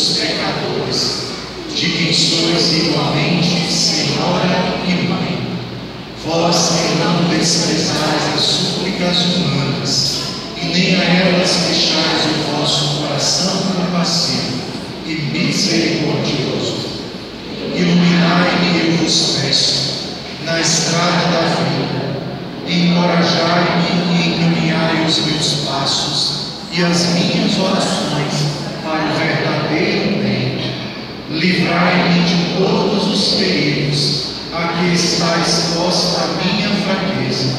dos pecadores, de quem sois igualmente Senhora e Mãe. Vós que não desprezais as súplicas humanas, e nem a elas fechais o vosso coração compassivo e misericordioso. Iluminai-me, eu vos peço, na estrada da vida. Encorajai-me e encaminhai os meus passos e as minhas orações para o verdadeiro bem. Livrai-me de todos os perigos a que está exposta a minha fraqueza.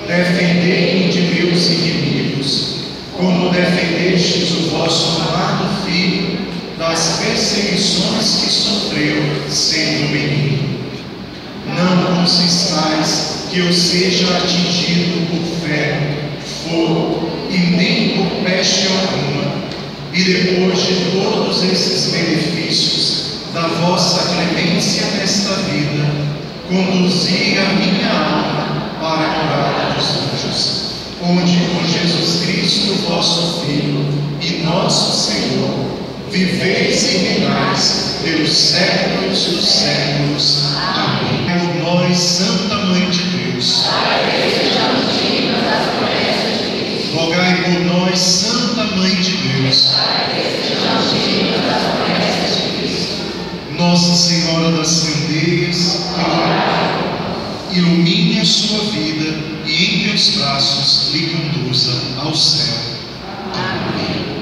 Defendei-me de meus inimigos, como defendestes o vosso amado Filho das perseguições que sofreu sendo menino. Não consistais que eu seja atingido por ferro, fogo e nem por peste alguma, e depois de todos esses benefícios da vossa clemência nesta vida, conduzi a minha alma para a morada dos anjos, onde com Jesus Cristo, vosso Filho e nosso Senhor, viveis e reinais pelos séculos dos séculos. Amém. Por nós, Santa Mãe de Deus, rogai por nós, Santa Mãe de Deus, Nossa Senhora